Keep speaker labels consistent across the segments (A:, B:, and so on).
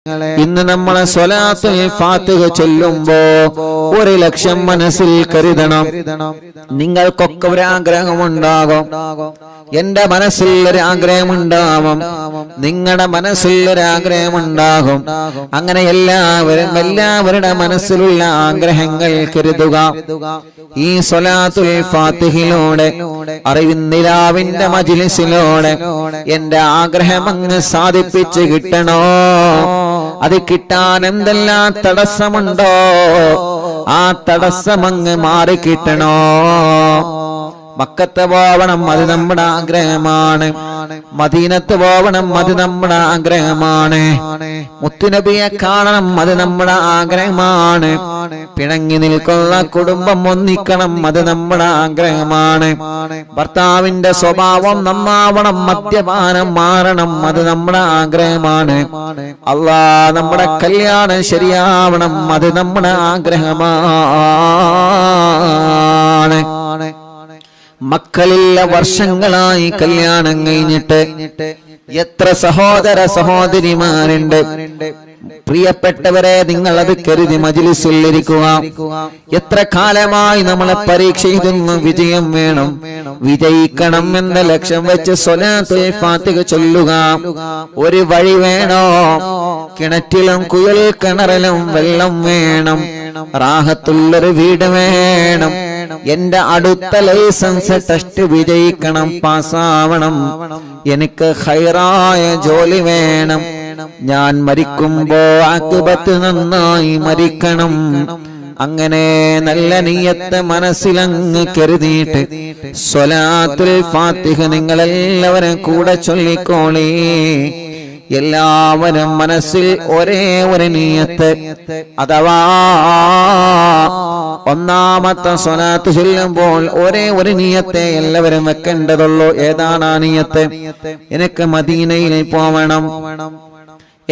A: ഇന്ന് നമ്മളെ സ്വലാത്തുൽ ഫാത്തിഹ ചൊല്ലുമ്പോ 1,00,000 മനസ്സിൽ കരുതണം. നിങ്ങൾക്കൊക്കെ ഒരു ആഗ്രഹമുണ്ടാകും. എന്റെ മനസ്സിൽ ഒരു ആഗ്രഹമുണ്ടാകും, നിങ്ങളുടെ മനസ്സിൽ ഒരു ആഗ്രഹമുണ്ടാകും. അങ്ങനെ എല്ലാവരുടെ മനസ്സിലുള്ള ആഗ്രഹങ്ങൾ കരുതുക. ഈ സ്വലാത്തുൽ ഫാത്തിഹിലൂടെ അറിവിന്ദിലാവിന്റെ മജ്ലിസിലൂടെ എന്റെ ആഗ്രഹം അങ്ങ് സാധിപ്പിച്ച് കിട്ടണോ? അത് കിട്ടാൻ എന്തെല്ലാം തടസ്സമുണ്ടോ ആ തടസ്സമങ്ങ് മാറിക്കിട്ടണോ? മക്കത്ത് പോവണം, അത് നമ്മുടെ ആഗ്രഹമാണ്. മദീനത്ത് പോവണം, അത് നമ്മുടെ ആഗ്രഹമാണ്. മുത്തുനബിയെ കാണണം, അത് നമ്മുടെ ആഗ്രഹമാണ്. പിണങ്ങി നിൽക്കുന്ന കുടുംബം ഒന്നിക്കണം, അത് നമ്മുടെ ആഗ്രഹമാണ്. ഭർത്താവിന്റെ സ്വഭാവം നന്നാവണം, മദ്യപാനം മാറണം, അത് നമ്മുടെ ആഗ്രഹമാണ്. അല്ലാഹ് നമ്മുടെ കല്യാണം ശരിയാവണം, അത് നമ്മുടെ ആഗ്രഹമാണ്. മക്കളില്ല വർഷങ്ങളായി കല്യാണം കഴിഞ്ഞിട്ട് എത്ര സഹോദര സഹോദരിമാരുണ്ട്. പ്രിയപ്പെട്ടവരെ, നിങ്ങൾ അത് കരുതി മജ്ലിസിൽ ഇരിക്കുക. എത്ര കാലമായി നമ്മളെ പരീക്ഷ എഴുതുന്നു, വിജയം വേണം, വിജയിക്കണം എന്ന ലക്ഷ്യം വെച്ച് സ്വലാത്തുൽ ഫാത്തിഹ ചൊല്ലുക. ഒരു വഴി വേണോ? കിണറ്റിലും കുഴൽ കിണറിലും വെള്ളം വേണം, റാഹത്തുള്ളൊരു വീട് വേണം. എന്റെ അടുത്ത ലൈസൻസ് ടെസ്റ്റ് വിജയിക്കണം, പാസ്സാവണം. എനിക്ക് ഖൈറായ ജോലി വേണം. ഞാൻ മരിക്കുമ്പോ ആഖിബത്ത് നന്നായി മരിക്കണം. അങ്ങനെ നല്ല നിയ്യത്ത് മനസ്സിലങ്ങ് കരുതിയിട്ട് സ്വലാത്തുൽ ഫാത്തിഹ നിങ്ങളെല്ലാവരും കൂടെ ചൊല്ലിക്കോളി. എല്ലാവരും മനസ്സിൽ ഒരേ ഒരു നിയ്യത്ത്, അഥവാ ഒന്നാമത്തെ സ്വലാത്ത് ചൊല്ലുമ്പോൾ ഒരേ ഒരു നിയ്യത്തെ എല്ലാവരും വെക്കേണ്ടതുള്ളൂ. ഏതാണ് ആ നിയ്യത്ത്? എനിക്ക് മദീനയിൽ പോവണം,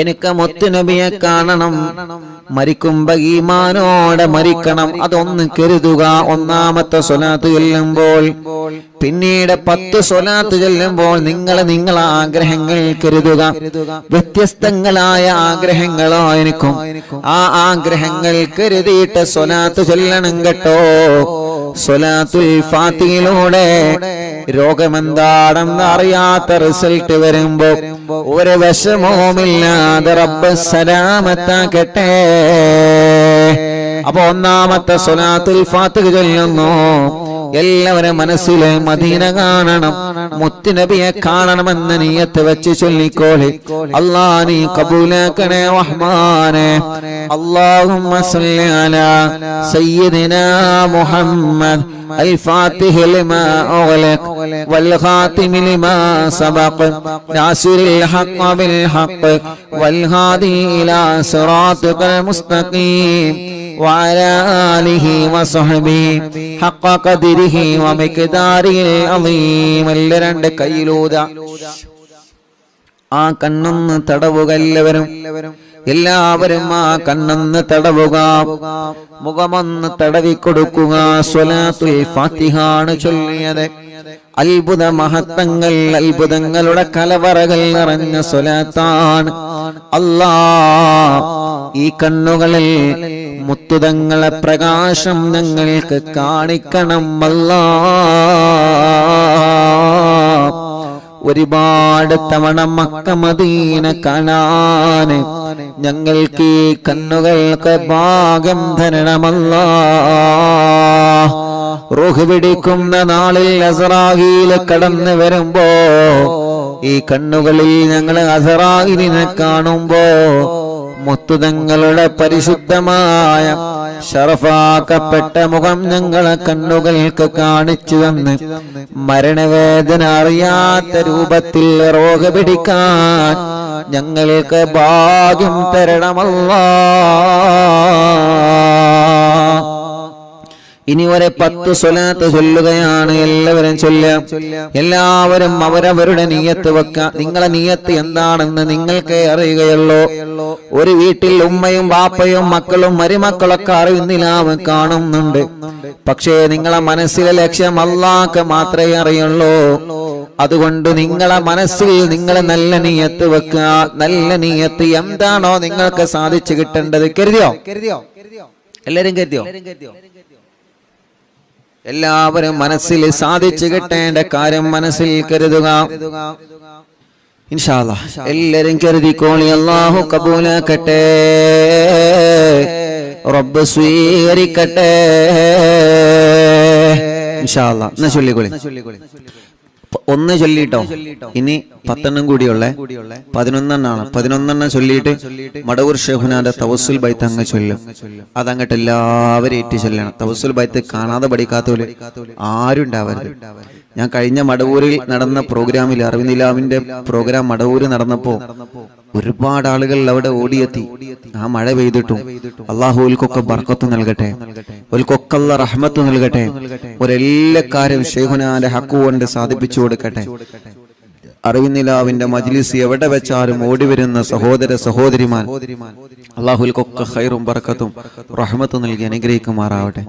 A: എനിക്ക് മുത്തുനബിയെ കാണണം, മരിക്കുമ്പോ ഈമാനോടെ മരിക്കണം. അതൊന്ന് കരുതുക ഒന്നാമത്തെ സ്വലാത്ത് ചൊല്ലുമ്പോൾ. പിന്നീട് 10 സ്വലാത്ത് ചൊല്ലുമ്പോൾ നിങ്ങളെ ആഗ്രഹങ്ങൾ കരുതുക. വ്യത്യസ്തങ്ങളായ ആഗ്രഹങ്ങളായിരിക്കും. ആ ആഗ്രഹങ്ങൾ കരുതിയിട്ട് സ്വലാത്ത് ചൊല്ലണം കേട്ടോ. സ്വലാത്തുൽ ഫാത്തിഹയിലൂടെ രോഗമെന്താണെന്ന് അറിയാത്ത റിസൾട്ട് വരുമ്പോ ഒരു വിഷമവുമില്ലാതെ റബ്ബ് സലാമത്താക്കട്ടെ. അപ്പൊ ഒന്നാമത്തെ സ്വലാത്തുൽ ഫാത്തിഹ ചൊല്ലുന്നു. എല്ലാവരും മനസ്സിലെ മദീന കാണണം, മുത്തുനബിയെ കാണണമെന്ന് നിയ്യത്ത് വെച്ച് ചൊല്ലിക്കോളി. അല്ലാഹ് നീ കബൂലാക്കണേ റഹ്മാനെ. അല്ലാഹുമ്മ സ്വല്ലി അലാ സയ്യിദിനാ മുഹമ്മദ് الفاتح لما أغلق والخاتم لما سبق ناصر الحق بالحق والهادي إلى صراطك المستقيم وعلى آله وصحبه حق قدره ومقداره العظيم. രണ്ട് കൈയിലൂത ആ കണ്ണൊന്ന് തടവുക. എല്ലാവരും ആ കണ്ണൊന്ന് തടവുക, മുഖമൊന്ന് തടവിക്കൊടുക്കുക. സ്വലാത്തുൽ ഫാത്തിഹാണ് ചൊല്ലിയത്. അത്ഭുത മഹത്വങ്ങൾ, അത്ഭുതങ്ങളുടെ കലവറകൾ നിറഞ്ഞ സ്വലാത്താണ്. അല്ലാഹ് ഈ കണ്ണുകളിൽ മുത്തുതങ്ങളെ പ്രകാശം ഞങ്ങൾക്ക് കാണിക്കണം. അല്ലാഹ് ഒരുപാട് തവണ മക്ക മദീന കാണാൻ ഞങ്ങൾക്ക് ഈ കണ്ണുകൾക്ക് ഭാഗ്യം തരണമല്ലാഹ്. റൂഹ് പിടിക്കുന്ന നാളിൽ അസ്റായീൽ കടന്നു വരുമ്പോ ഈ കണ്ണുകളിൽ ഞങ്ങൾ അസ്റായീലിനെ കാണുമ്പോ മുത്തുതങ്ങളുടെ പരിശുദ്ധമായ ശറഫാക്കപ്പെട്ട മുഖം ഞങ്ങളെ കണ്ണുകൾക്ക് കാണിച്ചു തന്ന് മരണവേദന അറിയാത്ത രൂപത്തിൽ റോഗ പിടിക്കാൻ ഞങ്ങൾക്ക് ഭാഗ്യം തരണമല്ലാഹ്. ഇനി ഒരു 10 സ്വലാത്ത് ചൊല്ലുകയാണ്. എല്ലാവരും ചൊല്ലാം. എല്ലാവരും അവരവരുടെ നിയ്യത്ത് വെക്കാം. നിങ്ങളെ നിയ്യത്ത് എന്താണെന്ന് നിങ്ങൾക്കേ അറിയുകയുള്ളൂ. ഒരു വീട്ടിൽ ഉമ്മയും ബാപ്പയും മക്കളും മരുമക്കളൊക്കെ അറിവിന്നിലാവ് കാണുന്നുണ്ട്. പക്ഷേ നിങ്ങളെ മനസ്സിലെ ലക്ഷ്യം അല്ലാഹ്ക്ക് മാത്രമേ അറിയുള്ളൂ. അതുകൊണ്ട് നിങ്ങളെ മനസ്സിൽ നിങ്ങൾ നല്ല നിയത്ത് വെക്കുക. നല്ല നിയത്ത് എന്താണോ നിങ്ങൾക്ക് സാധിച്ചു കിട്ടേണ്ടത് കരുതിയോ? എല്ലാരും കരുതിയോ? എല്ലാവരും മനസ്സിൽ സാധിച്ചു കിട്ടേണ്ട കാര്യം മനസ്സിൽ കരുതുക. ഇൻഷാ അല്ലാഹ് എല്ലാരും കരുതിക്കോളി. അല്ലാഹു കബൂലാക്കട്ടെ, റബ്ബ് സ്വീകരിക്കട്ടെ. ഇൻഷാ അല്ലാഹ് എന്നാ ചൊല്ലിക്കോളി. ഒന്ന് ചൊല്ലിട്ടോ, ഇനി 10 കൂടിയുള്ളേ, 11 11 ചൊല്ലിയിട്ട് മടവൂർ ഷെഹുനാന്റെ തവസ്സുൽ ബൈത്ത് അങ്ങ് ചൊല്ലും. അതങ്ങട്ട് എല്ലാവരും ഏറ്റി ചൊല്ലണം. തവസ്സുൽ ബൈത്ത് കാണാതെ പഠിക്കാത്തവര് ആരും ഉണ്ടാവരുത്. ഞാൻ കഴിഞ്ഞ മടവൂരിൽ നടന്ന പ്രോഗ്രാമിൽ അറിവിനിലാവിന്റെ പ്രോഗ്രാം മടവൂര് നടന്നപ്പോ ഒരുപാട് ആളുകൾ അവിടെ ഓടിയെത്തി. ആ മഴ പെയ്തിട്ടും അള്ളാഹുൽക്കൊക്കെ ബർക്കത്ത് നൽകട്ടെ, ഓൽക്കൊക്കെ അല്ലാഹ് റഹ്മത്ത് നൽകട്ടെ. ഒരെല്ലാ കാര്യം ഷെയ്ഖുനാന്റെ ഹക്ക് കൊണ്ട് സാധിപ്പിച്ചു കൊടുക്കട്ടെ. അറിവിനിലാവിന്റെ മജ്ലിസ് എവിടെ വെച്ചാലും ഓടി വരുന്ന സഹോദര സഹോദരിമാർ അള്ളാഹുൽക്കൊക്കെ ഖൈറും ബർക്കത്തും റഹ്മത്തും നൽകി അനുഗ്രഹിക്കുമാറാവട്ടെ.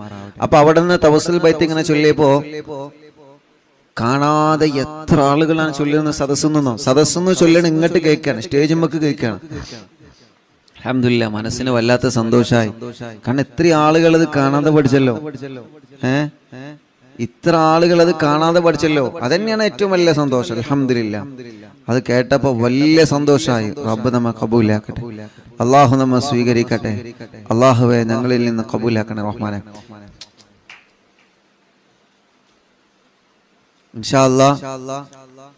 A: അപ്പൊ അവിടെ നിന്ന് തവസ്സുൽ ബൈത്ത് ഇങ്ങനെ ചൊല്ലിയപ്പോ കാണാതെ എത്ര ആളുകളാണ് ചൊല്ലുന്ന സദസ്സെന്ന് ചൊല്ലണം. ഇങ്ങോട്ട് കേൾക്കാണ്, സ്റ്റേജ് നമുക്ക് കേൾക്കാണ്. അൽഹംദുലില്ലാഹ് മനസ്സിന് വല്ലാത്ത സന്തോഷമായി. കാരണം ഇത്ര ആളുകൾ അത് കാണാതെ പഠിച്ചല്ലോ. ഇത്ര ആളുകൾ അത് കാണാതെ പഠിച്ചല്ലോ. അതന്നെയാണ് ഏറ്റവും വലിയ സന്തോഷം. അൽഹംദുലില്ലാഹ് അത് കേട്ടപ്പോ വലിയ സന്തോഷമായി. റബ്ബ് നമ്മെ കബൂലാക്കട്ടെ, അള്ളാഹു നമ്മെ സ്വീകരിക്കട്ടെ. അള്ളാഹുവെ ഞങ്ങളിൽ നിന്ന് കബൂലാക്കണേ റഹ്മാനെ. ഇൻഷാ അല്ലാഹ്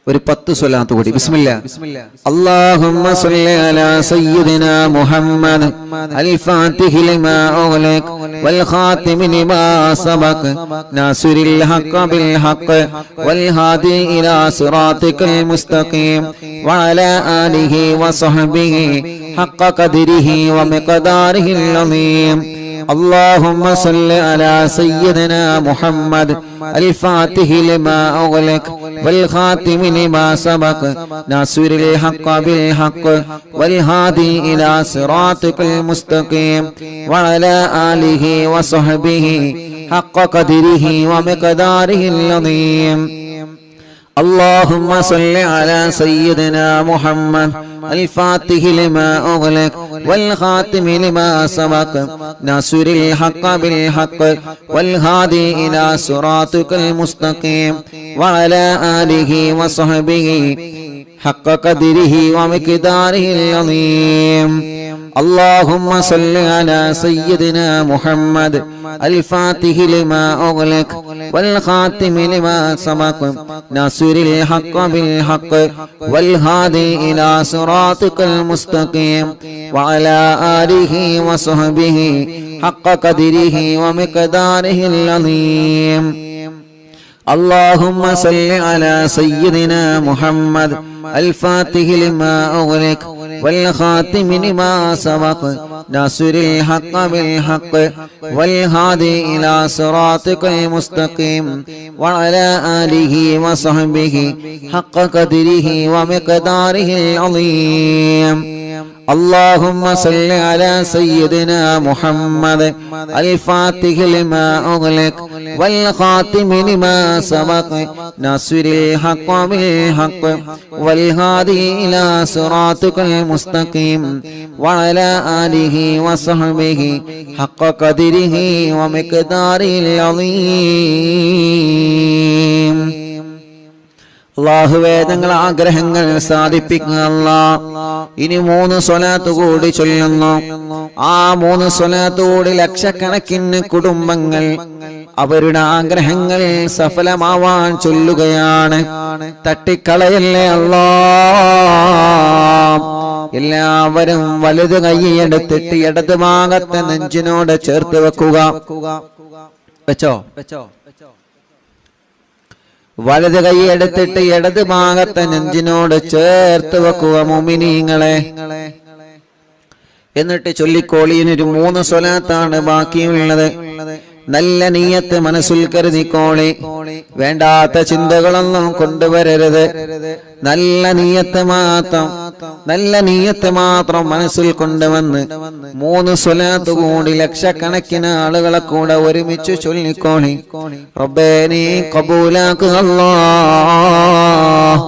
A: ഒരു 10 സ്വലാത്ത് കൂടി. ബിസ്മില്ലാ. അല്ലാഹുമ്മ സ്വല്ലി അലാ സയ്യിദിനാ മുഹമ്മദ് അൽ ഫാത്തിഹി ലിമാ ഉഗ്ലിഖ് വൽ ഖാതിമി ലിമാ സബഖ് നാസിറിൽ ഹഖ് ബിൽ ഹഖ് വൽ ഹാദി ഇലാ സിറാത്തിക്കൽ മുസ്തഖീം വഅലാ ആലിഹി വസഹ്ബിഹി ഹഖ് ഖദ്രിഹി വമിഖ്ദാരിഹിൽ അളീം. اللهم صل على سيدنا محمد الفاتح لما أغلق والخاتم لما سبق ناصر الحق بالحق والهادي إلى صراطك المستقيم وعلى آله وصحبه حق قدره ومقداره العظيم. اللهم صل على سيدنا محمد الفاتح لما أغلق والخاتم لما سبق ناصر الحق بالحق والهادي إلى صراطك المستقيم وعلى آله وصحبه حق قدره ومقداره العظيم. اللهم صل على سيدنا محمد الفاتح لما أغلق والخاتم لما سبق ناصر الحق بالحق والهادي إلى صراطك المستقيم وعلى آله وصحبه حق قدره ومقداره العظيم. اللهم صل على سيدنا محمد الفاتح لما أغلق والخاتم لما سبق ناصر الحق بالحق والهادي إلى صراطك المستقيم وعلى آله وصحبه حق قدره ومقداره العظيم. اللهم صل على سيدنا محمد الفاتح لما أغلق والخاتم لما سبق ناصر الحق بالحق والهادي إلى صراطك المستقيم وعلى آله وصحبه حق قدره ومقداره العظيم. അല്ലാഹുവേ ഞങ്ങളെ ആഗ്രഹങ്ങൾ സാധിപ്പിക്കുക അല്ലാഹ്. ഇനി 3 സ്വലാത്ത് കൂടി ചൊല്ലുന്നു. ആ 3 സ്വലാത്ത് കൂടി ലക്ഷക്കണക്കിന് കുടുംബങ്ങൾ അവരുടെ ആഗ്രഹങ്ങൾ സഫലമാവാൻ ചൊല്ലുകയാണ്. തട്ടിക്കളയല്ലേ അല്ലാഹ്. എല്ലാവരും വലത് കൈയെടുത്തിട്ട് ഇടത് ഭാഗത്തെ നെഞ്ചിനോട് ചേർത്ത് വെക്കുക. വെച്ചോ? വലത് കൈ എടുത്തിട്ട് ഇടത് ഭാഗത്തെ നെഞ്ചിനോട് ചേർത്ത് വെക്കുക മുഅ്മിനീങ്ങളെ. എന്നിട്ട് ചൊല്ലിക്കോളിയിനൊരു 3 സ്വലാത്താണ് ബാക്കിയുള്ളത്. നല്ല നീയത്ത് മനസ്സിൽ കരുതിക്കോളി. വേണ്ടാത്ത ചിന്തകളൊന്നും കൊണ്ടുവരരുത്. നല്ല നീയത്ത് മാത്രം മനസ്സിൽ കൊണ്ടുവന്ന് 3 സ്വലാത്ത് കൂടി ലക്ഷക്കണക്കിന് ആളുകളെ കൂടെ ഒരുമിച്ച് ചൊല്ലിക്കോളി. റബ്ബേ നീ ഖബൂലാക്കുക അല്ലാഹ്.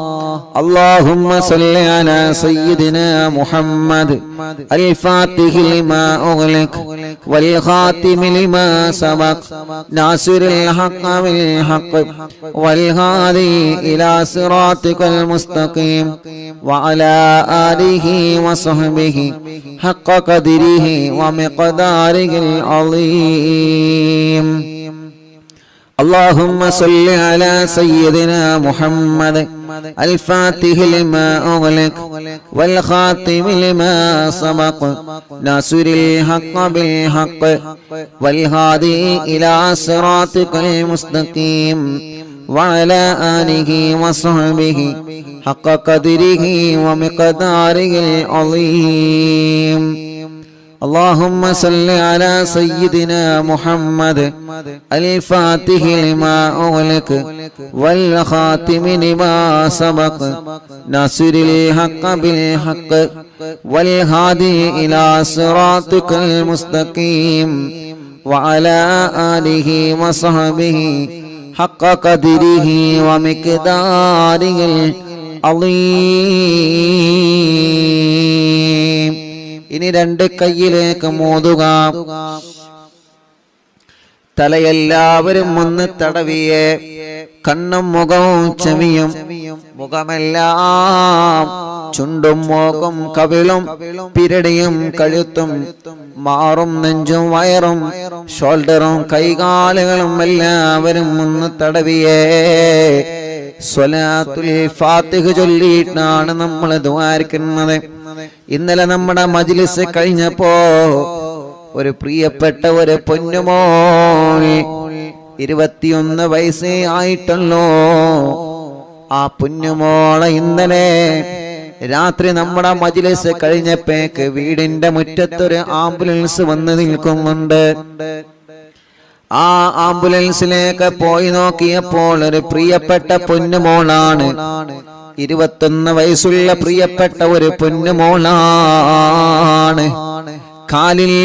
A: اللهم صل على سيدنا محمد الفاتح لما أغلق والخاتم لما سبق ناصر الحق بالحق والهادي إلى صراطك المستقيم وعلى آله وصحبه حق قدره ومقداره العظيم. اللهم صل على سيدنا محمد الفاتح لما أغلق والخاتم لما سبق ناصر الحق بالحق والهادي إلى صراطك المستقيم وعلى آله وصحبه حق قدره ومقداره العظيم. اللهم صل على سيدنا محمد الفاتح لما أغلق والخاتم لما سبق ناصر الحق بالحق والهادي إلى صراطك المستقيم وعلى آله وصحبه حق قدره ومقداره العظيم. ഇനി 2 കൈയിലേക്ക് മോതുക. തലയെല്ലാവരും ഒന്ന് തടവിയേ. കണ്ണും മുഖവും ചെവിയും മുഖമെല്ലാം ചുണ്ടും മൂക്കും കവിളും പിരടിയും കഴുത്തും മാറും നെഞ്ചും വയറും ഷോൾഡറും കൈകാലുകളും എല്ലാവരും ഒന്ന് തടവിയേ. സ്വലാത്തുൽ ഫാത്തിഹ ചൊല്ലിയിട്ടാണ് നമ്മൾ ദുആരിക്കുന്നത്. ഇന്നലെ നമ്മുടെ മജ്ലിസ് കഴിഞ്ഞപ്പോ ഒരു പ്രിയപ്പെട്ട ഒരു പൊന്നുമോൾ 21 വയസ്സേ ആയിട്ടുള്ളൂ. ആ പൊന്നുമോളെ ഇന്നലെ രാത്രി നമ്മുടെ മജ്ലിസ് കഴിഞ്ഞപ്പോഴേക്ക് വീടിന്റെ മുറ്റത്തൊരു ആംബുലൻസ് വന്ന് നിൽക്കുന്നുണ്ട്. ആ ആംബുലൻസിലേക്ക് പോയി നോക്കിയപ്പോൾ ഒരു പ്രിയപ്പെട്ട പൊന്നുമോളാണ്. 21 വയസ്സുള്ള പ്രിയപ്പെട്ട ഒരു പൊന്നുമോളാണ്. കാലിൽ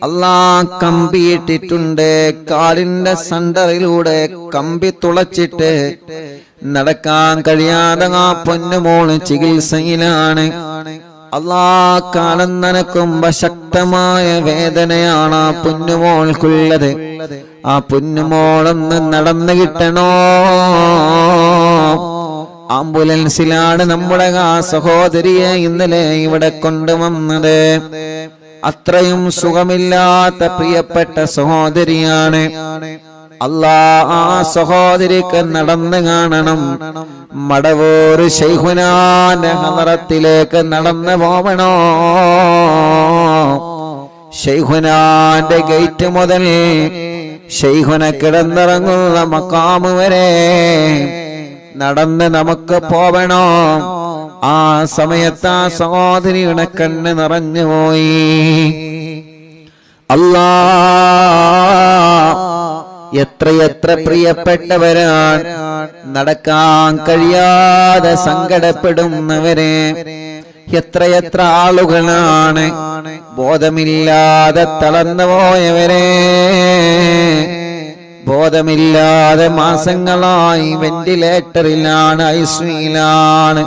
A: അല്ലാഹ് കമ്പിയിട്ടിട്ടുണ്ട്. കാലിന്റെ സെന്ററിലൂടെ കമ്പി തുളച്ചിട്ട് നടക്കാൻ കഴിയാതെ ആ പൊന്നുമോള് ചികിത്സയിലാണ്. അല്ലാഹ് കാലം നനക്കുമ്പോ ശക്തമായ വേദനയാണ് ആ പൊന്നുമോൾക്കുള്ളത്. ആ പൊന്നുമോളൊന്ന് നടന്നു കിട്ടണോ. ആംബുലൻസിലാണ് നമ്മുടെ ആ സഹോദരിയെ ഇന്നലെ ഇവിടെ കൊണ്ടുവന്നത്. അത്രയും സുഖമില്ലാത്ത പ്രിയപ്പെട്ട സഹോദരിയാണ്. അല്ലാഹ് ആ സഹോദരിക്ക് നടന്നു കാണണം. മടവൂർ ശൈഖുനാന്റെ ഹളറത്തിലേക്ക് നടന്നു പോവണോ. ശൈഖുനാന്റെ ഗേറ്റ് മുതൽ ശൈഖുന കിടന്നിറങ്ങുന്ന മഖാമ് വരെ നടന്ന് നമുക്ക് പോവണോ. ആ സമയത്ത് ആ സഹോദരിയുടെ കണ്ണ് നിറഞ്ഞുപോയി. അല്ലാഹ് എത്രയെത്ര പ്രിയപ്പെട്ടവരാണ് നടക്കാൻ കഴിയാതെ സങ്കടപ്പെടുന്നവരെ. എത്രയെത്ര ആളുകളാണ് ബോധമില്ലാതെ തളർന്നു പോയവരെ. ബോധമില്ലാതെ മാസങ്ങളായി വെന്റിലേറ്ററിലാണ്, ഐസിയുലാണ്.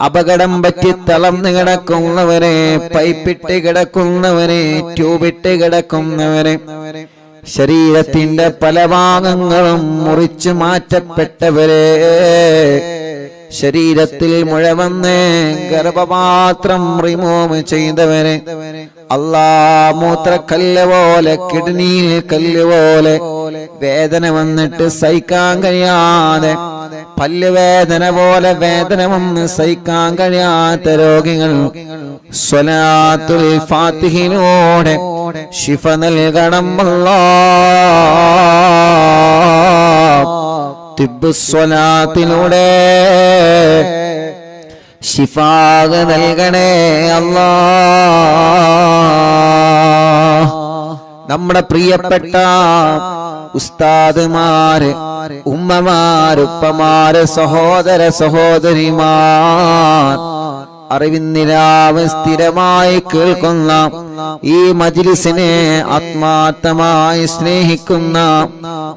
A: അപകടം പറ്റി തളർന്നു കിടക്കുന്നവരെ, പൈപ്പിട്ട് കിടക്കുന്നവരെ, ട്യൂബിട്ട് കിടക്കുന്നവരെ, ശരീരത്തിന്റെ പല ഭാഗങ്ങളും മുറിച്ചു മാറ്റപ്പെട്ടവരെ, ശരീരത്തിൽ മുഴ വന്ന് ഗർഭപാത്രം റിമൂവ് ചെയ്തവരെ, അല്ലാഹ് മൂത്രക്കല്ല് പോലെ, കിഡ്നിയിൽ കല്ല് പോലെ വേദന വന്നിട്ട് സഹിക്കാൻ കഴിയാതെ, പല്ലുവേദന പോലെ വേദന വന്ന് സഹിക്കാൻ കഴിയാത്ത രോഗികൾ സ്വലാത്തുൽ ഫാത്തിഹിലൂടെ ശിഫ നൽകണം അല്ലാഹ്. തിബ്ബുസ്വലാത്തിലൂടെ ശിഫാ നൽകണേ അല്ലാഹ്. നമ്മുടെ പ്രിയപ്പെട്ട ഉസ്താദുമാര്, ഉമ്മമാര്, ഉപ്പമാര്, സഹോദര സഹോദരിമാർ, അറിവിന്നിലാവ് സ്ഥിരമായി കേൾക്കുന്ന ഈ മജ്ലിസിനെ ആത്മാർത്ഥമായി സ്നേഹിക്കുന്ന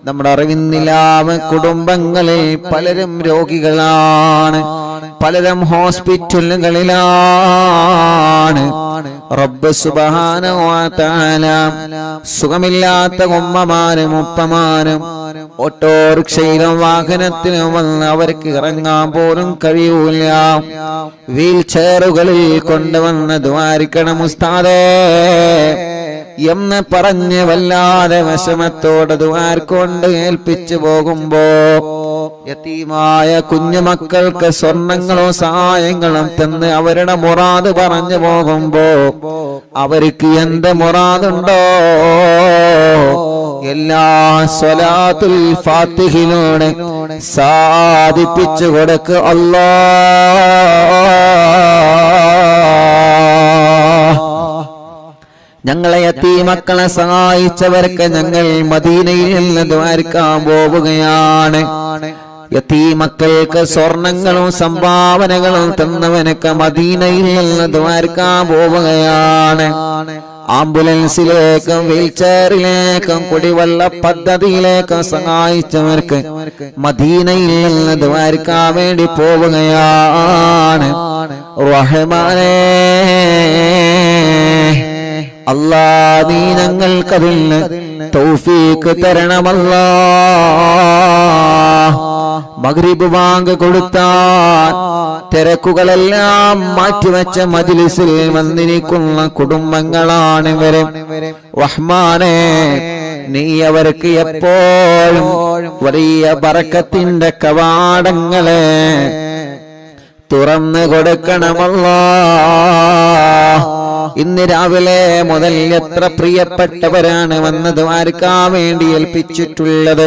A: നമ്മുടെ അറിവിന്നിലാവ് കുടുംബങ്ങളിൽ പലരും രോഗികളാണ്, പലരും ഹോസ്പിറ്റലുകളിലാണ്. റബ്ബ് സുബ്ഹാനഹു വ തആല സുഖമില്ലാത്ത ഉമ്മമാരും ഉപ്പമാരും ഓട്ടോറിക്ഷയിലും വാഹനത്തിലും വന്ന് അവർക്ക് ഇറങ്ങാൻ പോലും കഴിയൂല, വീൽ ചെയറുകളിൽ കൊണ്ടുവന്ന് ദ്വാരിക്കണം ഉസ്താദേ എന്ന് പറഞ്ഞ് വല്ലാതെ വിഷമത്തോടെ ദ്വാർക്കൊണ്ട് ഏൽപ്പിച്ചു പോകുമ്പോ യതീമായ കുഞ്ഞുമക്കൾക്ക് സ്വർണങ്ങളും സഹായങ്ങളും തന്ന് അവരുടെ മുറാദ് പറഞ്ഞു പോകുമ്പോ അവർക്ക് എന്ത് മുറാദുണ്ടോ എല്ലാ സ്വലാത്തുൽ ഫാത്തിഹിലൂടെ സാധിപ്പിച്ചു കൊടുക്ക് അല്ലാഹ്. ഞങ്ങളെ യതീമക്കളെ സഹായിച്ചവർക്ക് ഞങ്ങൾ മദീനയിൽ നിന്ന് ദ്വാരക്കാൻ പോവുകയാണ്. യതീമക്കൾക്ക് സ്വർണങ്ങളും സംഭാവനകളും തന്നവനൊക്കെ മദീനയിൽ നിന്ന് ദ്വാരക്കാൻ പോവുകയാണ്. ആംബുലൻസിലേക്കും വീൽചെയറിലേക്കും കുടിവെള്ള പദ്ധതിയിലേക്കും സഹായിച്ചവർക്ക് മദീനയിൽ നിന്ന് ദ്വാരക്കാൻ വേണ്ടി പോവുകയാണ്. റഹ്മാനേ അല്ലാ, നീ ഞങ്ങൾക്കതിന് തൗഫീഖ് തരണമല്ലാ. മഗ്രിബ് ബാങ്ക് കൊടുത്താൽ തിരക്കുകളെല്ലാം മാറ്റിവെച്ച മജ്ലിസിൽ വന്നിരിക്കുന്ന കുടുംബങ്ങളാണ് ഇവര്. റഹ്മാനേ, നീ അവർക്ക് എപ്പോഴും വലിയ ബറക്കത്തിന്റെ കവാടങ്ങളെ തുറന്നു കൊടുക്കണമല്ലാ. ഇന്ന് രാവിലെ മുതൽ എത്ര പ്രിയപ്പെട്ടവരാണ് വന്ന് ദ്വാരക്കാൻ വേണ്ടി ഏൽപ്പിച്ചിട്ടുള്ളത്.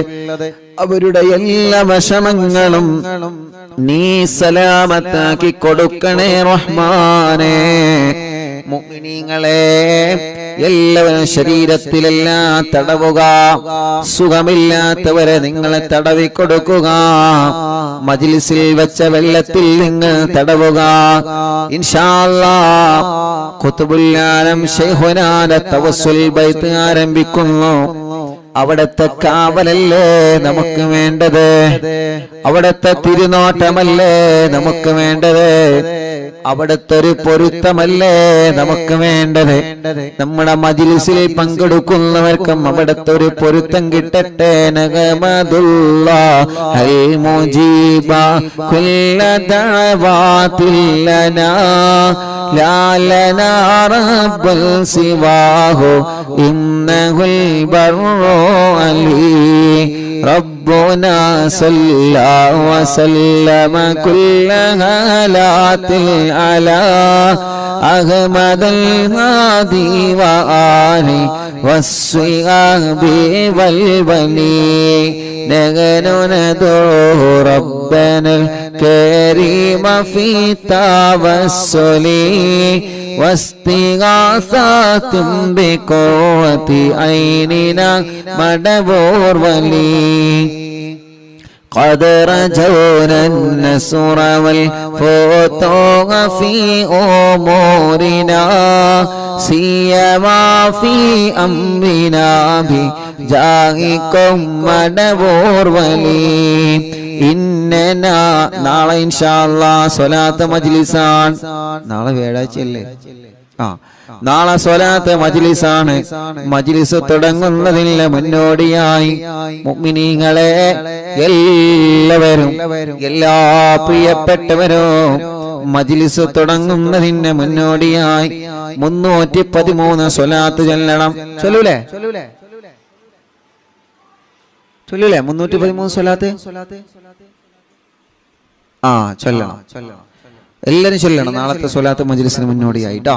A: അവരുടെ എല്ലാ വിഷമങ്ങളും നീ സലാമത്താക്കി കൊടുക്കണേ റഹ്മാനേ. മുഅ്മിനീങ്ങളെ എല്ലാവരും ശരീരത്തിലെല്ലാം തടവുക, സുഖമില്ലാത്തവരെ നിങ്ങൾ തടവി കൊടുക്കുക, മജ്ലിസിൽ വെച്ച വെള്ളത്തിൽ നിങ്ങൾ തടവുക. ഇൻഷാ അല്ലാഹ് ഖുത്ബുൽ ആലം ശൈഖുനാന്റെ തവസ്സുൽ ബൈത്ത് ആരംഭിക്കുന്നു. അവിടത്തെ കാവലല്ലേ നമുക്ക് വേണ്ടത്, അവിടത്തെ തിരുനോട്ടമല്ലേ നമുക്ക് വേണ്ടത്, അവിടത്തെ ഒരു പൊരുത്തമല്ലേ നമുക്ക് വേണ്ടത്. നമ്മുടെ മജ്ലിസിൽ പങ്കെടുക്കുന്നവർക്കും അവിടത്തെ ഒരു പൊരുത്തം കിട്ടട്ടെ. നഗമദുല്ലാഹൽ മുജീബ കുല്ല ദഅവാതിൽ ലനാ ലാ ലനാ റബ്ബുൽ സിവാഹു ഇന്നഹുൽ ബർറു അലി ربنا صلى وسلم كل هالات على أحمد الهادي وآله والصحاب والولي نحن ندعو ربنا الكريم في التوسل واستغاثة بقوة عيننا مدبور ولي قد رجونا النصر والفتوح في أمورنا سيما في أمرنا بجاهكم مدبور ولي ഇന്നനാ നാളെ ഇൻഷാ അല്ലാഹ് സ്വലാത്ത് മജ്ലിസാണ്. നാളെ വ്യാഴാഴ്ചയല്ലേ? നാളെ സ്വലാത്ത് മജ്ലിസാണ്. മജ്ലിസ് തുടങ്ങുന്നതിന് മുന്നോടിയായി മുഅ്മിനീങ്ങളെ എല്ലാവരും, എല്ലാ പ്രിയപ്പെട്ടവരും മജ്ലിസ് തുടങ്ങുന്നതിന് മുന്നോടിയായി 313 സ്വലാത്ത് ചൊല്ലണം. ചൊല്ലൂലേ? 313 സ്വലാത്ത് ചൊല്ലണം. എല്ലാരും ചൊല്ലണം നാളത്തെ സ്വലാത്ത് മജ്ലിസിന് മുന്നോടിയായിട്ടോ.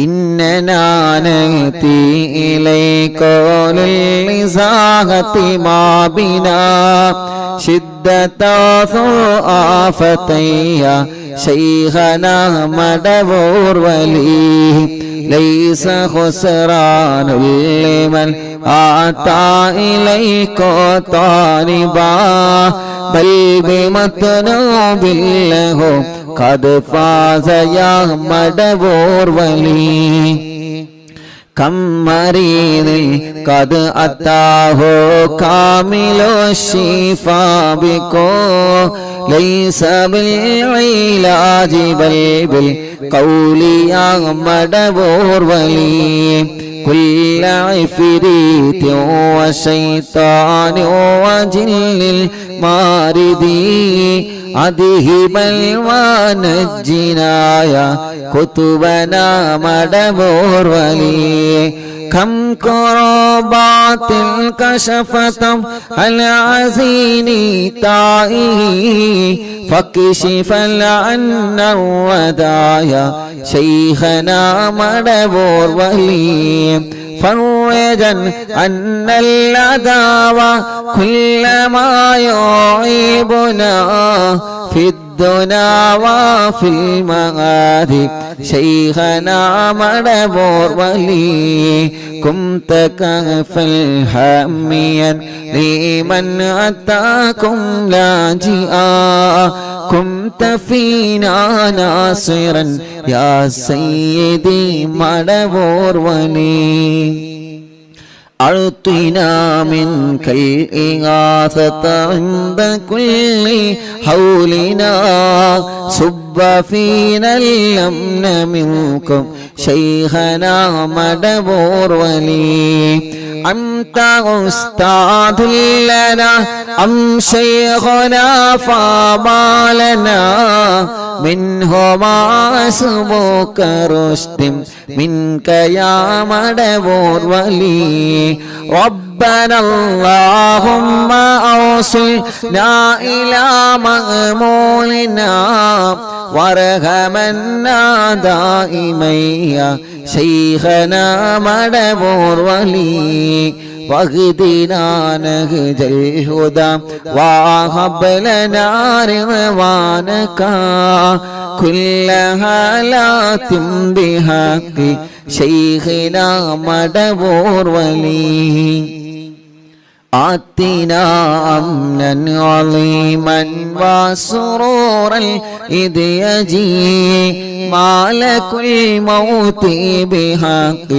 A: ഇന്നനാനതി ഇലൈകോലിൽ ഇസാഹതി മാബിനാ ശിദ്ദതാസു ആഫതയ്യ ശൈഖനാ മദവൂർ വലി ليس خسران لمن آتى إليك طالبا بل بمطلوب له قد فاز يا مدبور ولي كم مريض قد أتاه كامل الشفاء بكو ليس بالعلاج بل بالقول يا مدبور ولي كل عفريت وشيطان وجن الماردي أذهبا ونجنا يا كتبنا مدبور ولي كم كربات كشفت العزين طائه فكشف عنا الودايا شيخنا مدبور ولي فرجا أن العداوة كل ما يعيبنا في الدنا وفي المغاد شيخنا مدبور ولي كنت كهفا هاميا لمن أتاكم لاجئا كنت فينا ناصرا يا سيدي مدبور ولي أعطنا منك الإغاثة عند كل حولنا صب فينا الأمن منكم شيخنا مدبور ولي أنت أستاذ لنا أم شيخنا فما لنا منهما أسبوك رشد منك يا مدبور ولي ربنا اللهم أوصلنا إلى مأمولنا وارحمنا دائما يا شيخنا مدبور ولي واهدنا نهج الهدى وهب لنا رضوانك كل حالات بحق شيخنا مدبور ولي آتنا أمنا عظيما وسرورا إذ يجي مالك الموت بحق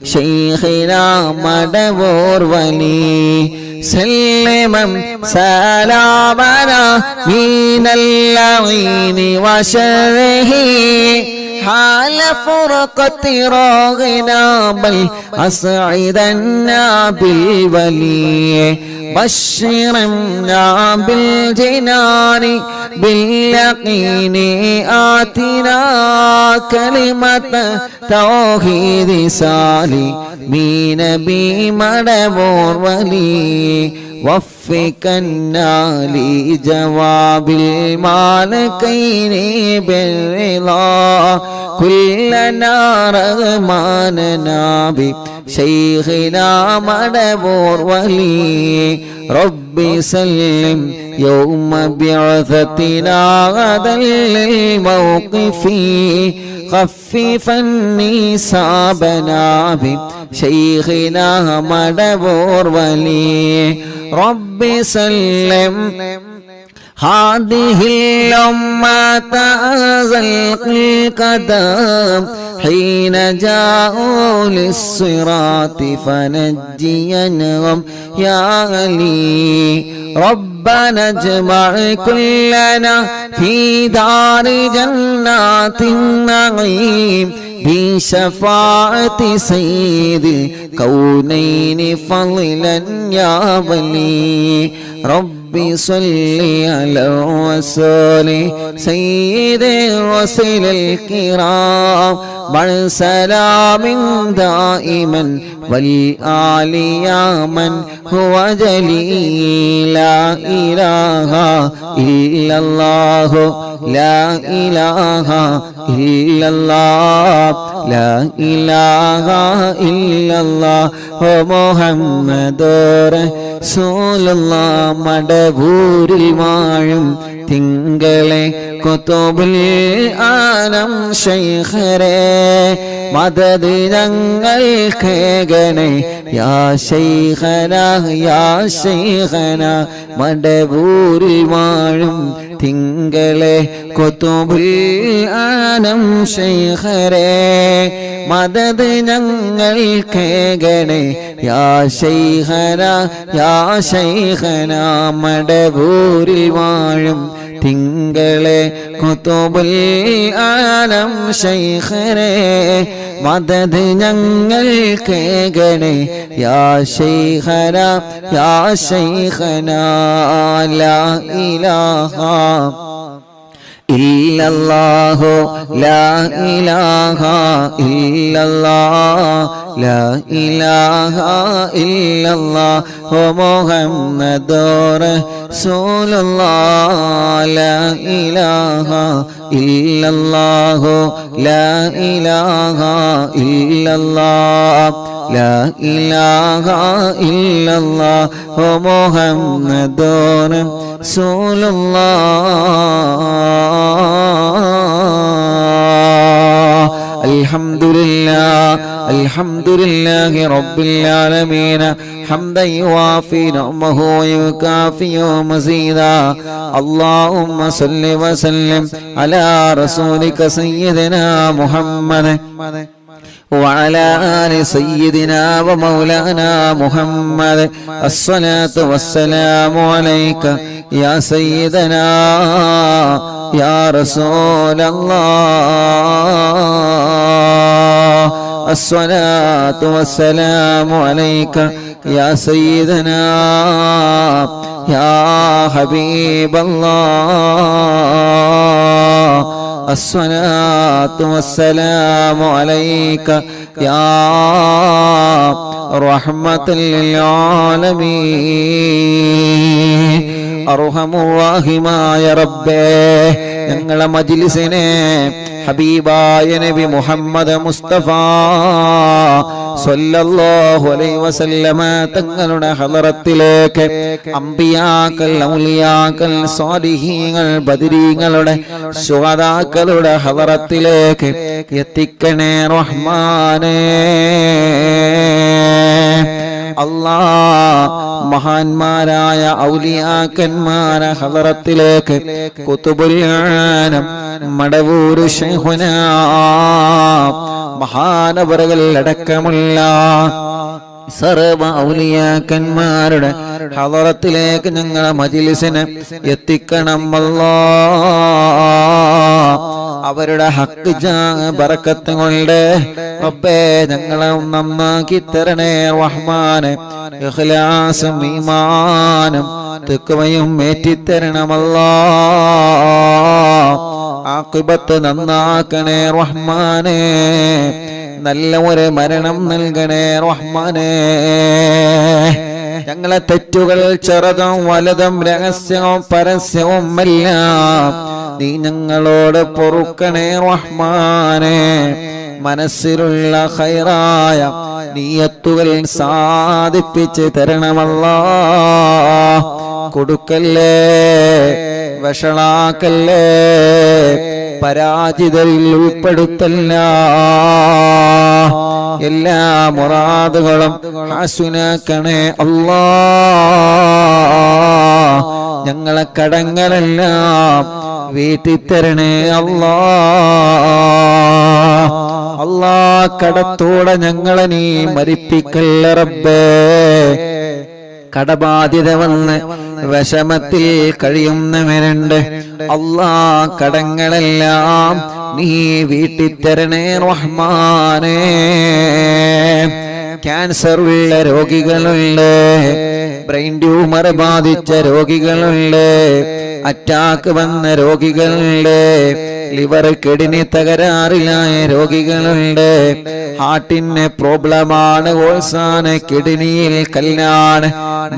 A: شيخنا مدبور ولي سلما سلامنا من اللعين وشره حال فرقة راغنا بل أسعدنا بالولي بشرنا بالجنان باليقين آتنا كلمة توحيد سالمين بمدبور ولي وفقنا لجواب المالكين بالرضا كلنا رغماننا بشيخنا مدبور ولي ربي سلم يوم بعثتنا غدا للموقف خففا نصابنا بشيخنا مدبور ولي ربي سلم هذه الأمة أزلق القدم حين جاءوا للصراط فنجينهم يا علي ربنا اجمع كلنا في دار جنات النعيم بشفاعة سيد الكونين فضلا يا ولي ربي صل على رسول سيد الرسل الكرام مع سلام دائما والآل يا من هو جليل لا إله إلا الله لا إله إلا الله لا إله إلا الله محمد رسول الله മടവൂരിൽ വാഴും തിങ്കളെ കുതുബുൽ ആലം ശൈഖരേ മദദ് ഞങ്ങൾക്കേകണേ യാ ശൈഖനാ യാ ശൈഖനാ മടവൂരിൽ വാഴും തിങ്കളെ കുതുബുൽ ആലം ശൈഖരേ മദദ് ഞങ്ങൾക്കേകണേ യാ ശൈഖനാ യാ ശൈഖനാ മടവൂരിൽ വാഴും തിങ്കളെ കുതുബുൽ ആലം ശൈഖരേ മദദ് ഞങ്ങൾക്കേകണേ യാ ശൈഖനാ യാ ശൈഖനാ ലാ ഇലാഹ ഇല്ലല്ലാഹു ലാ ഇലാഹ ഇല്ലല്ലാഹ് ലാ ഇലാഹ ഇല്ലല്ലാഹു മുഹമ്മദുർ റസൂലുള്ളാഹ് ലാ ഇലാഹ ഇല്ലല്ലാഹു ലാ ഇലാഹ ഇല്ലല്ലാഹ് ലാ ഇലാഹ ഇല്ലല്ലാഹു മുഹമ്മദുർ റസൂലുള്ളാഹ് അൽഹംദുലില്ലാഹി റബ്ബിൽ ആലമീൻ ഹംദൻ യുവാഫി നിഅമഹു വയുകാഫി മസീദാ അല്ലാഹുമ്മ സല്ലി വസല്ലിം അലാ റസൂലിക സയ്യിദിനാ മുഹമ്മദ് وعلى آل سيدنا ومولانا محمد الصلاة والسلام عليك يا سيدنا يا رسول الله الصلاة والسلام عليك يا سيدنا يا حبيب الله الصلاة والسلام عليك يا رحمة للعالمين അർഹമുറാഹിമായ റബ്ബേ ഞങ്ങളെ മജ്ലിസിനെ ഹബീബായ നബി മുഹമ്മദ് മുസ്തഫ സ്വല്ലല്ലാഹു അലൈഹി വസല്ലമ തങ്ങളുടെ ഹളറത്തിലേക്ക് അംബിയാക്കൾ ഔലിയാക്കൾ സ്വാലിഹീങ്ങൾ ബദരീങ്ങളുടെ ശുഹദാക്കളുടെ ഹളറത്തിലേക്ക് എത്തിക്കണേ റഹ്മാനേ അല്ലാഹ് മഹാന്മാരായ ഔലിയാക്കന്മാരെ ഹളറത്തിലേക്ക് കുതുബുൽ ആലം മടവൂർ ശൈഖുനാ മഹാനവറുകൾ അടക്കമുള്ള സർവ ഔലിയാക്കന്മാരുടെ ഹളറത്തിലേക്ക് ഞങ്ങളെ മജ്ലിസിനെ എത്തിക്കണം അല്ലാഹ് അവരുടെ ഹക്ക് ബറക്കത്ത് കൊണ്ട് റബ്ബേ ഞങ്ങളെ നന്നാക്കി തരണേ റഹ്മാനെ ഇഖ്ലാസും ഈമാനും തഖ്വയും ഏറ്റിത്തരണം അല്ലാഹ് ആഖിബത്ത് നന്നാക്കണേ റഹ്മാനെ നല്ല ഒരു മരണം നൽകണേ റഹ്മാനെ ഞങ്ങളെ തെറ്റുകൾ ചെറുതും വലുതും രഹസ്യവും പരസ്യവും എല്ലാം നീ ഞങ്ങളോട് പൊറുക്കണേ റഹ്മാനെ മനസ്സിലുള്ള ഖൈറായ നിയത്തുകൾ സാധിപ്പിച്ച് തരണമല്ലാഹ് കൊടുക്കല്ലേ വഷളാക്കല്ലേ പരാജിതരിൽ ഉൾപ്പെടുത്തല്ല എല്ലാ മുറാദുകളും ഹാസുനാക്കണേ അല്ലാഹ് ഞങ്ങളെ കടങ്ങളെല്ലാം വീട്ടിത്തരണേ അല്ലാഹ് അല്ലാഹ് കടത്തോടെ ഞങ്ങളെ നീ മരിപ്പിക്കല്ല റബ്ബേ കടബാധ്യത വന്ന് വിഷമത്തിൽ കഴിയുന്നവരുണ്ട് അല്ലാഹ് കടങ്ങളെല്ലാം നീ വീട്ടിത്തരണേ റഹ്മാനേ ക്യാൻസർ ഉള്ള രോഗികളുണ്ട് ബ്രെയിൻ ട്യൂമർ ബാധിച്ച രോഗികളുണ്ട് അറ്റാക്ക് വന്ന രോഗികളുണ്ട് ലിവർ കിഡ്നി തകരാറിലായ രോഗികളുണ്ട് ഹാർട്ടിന് പ്രോബ്ലമാണ് ഓൾസാണ് കിഡ്നിയിൽ കല്ലാണ്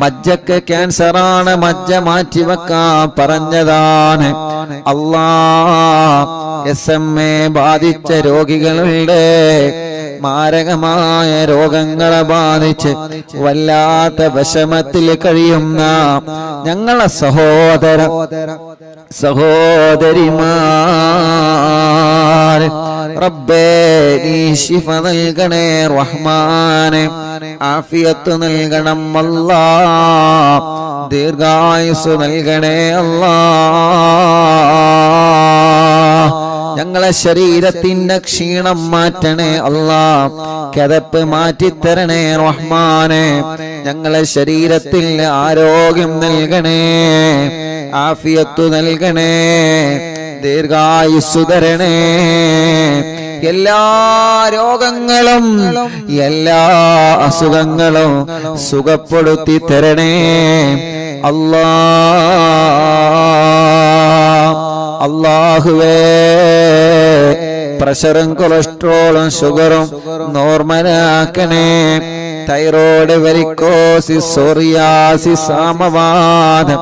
A: മജ്ജക്ക് ക്യാൻസറാണ് മജ്ജ മാറ്റിവെക്കാൻ പറഞ്ഞതാണ് അല്ലാഹ് SMA ബാധിച്ച രോഗികളുണ്ട്. മാരകമായ രോഗങ്ങളെ ബാധിച്ച് വല്ലാത്ത വിഷമത്തിൽ കഴിയുന്ന ഞങ്ങളെ സഹോദരിമാർ, റബ്ബേ നീ ശിഫ നൽകണേ റഹ്മാനെ, ആഫിയത്ത് നൽകണം അല്ലാ, ദീർഘായുസ് നൽകണേ അല്ലാ. ഞങ്ങളെ ശരീരത്തിന്റെ ക്ഷീണം മാറ്റണേ അല്ലാ, കിതപ്പ് മാറ്റിത്തരണേ റഹ്മാനെ, ഞങ്ങളെ ശരീരത്തിൽ ആരോഗ്യം നൽകണേ, ആഫിയത്ത് നൽകണേ, ദീർഘായുസ്സു തരണേ. എല്ലാ രോഗങ്ങളും എല്ലാ അസുഖങ്ങളും സുഖപ്പെടുത്തി തരണേ അല്ലാ. അല്ലാഹുവേ, പ്രഷറും കൊളസ്ട്രോളും ഷുഗറും നോർമലാക്കണേ. തൈറോയ്ഡ്, വെരിക്കോസിസ്, സോറിയാസിസ്, ആമവാദം,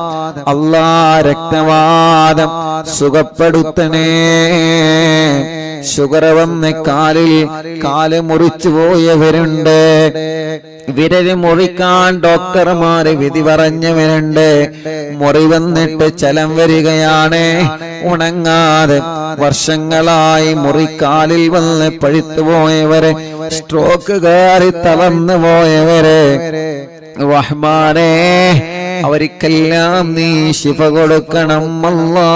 A: അല്ലാ രക്തവാദം സുഖപ്പെടുത്തണേ. ഷുഗർ വന്ന് കാല് മുറിച്ചു പോയവരുണ്ട്, വിരല് മുറിക്കാൻ ഡോക്ടർമാര് വിധി പറഞ്ഞവരുണ്ട്. മുറി വന്നിട്ട് ചലം വരികയാണ്, ഉണങ്ങാതെ വർഷങ്ങളായി മുറിക്കാലിൽ വന്ന് പഴുത്തു പോയവരെ, സ്ട്രോക്ക് കയറി തളർന്നു പോയവരെ, റഹ്മാനേ അവർക്കെല്ലാം നീ ശിഫ കൊടുക്കണം അല്ലാ,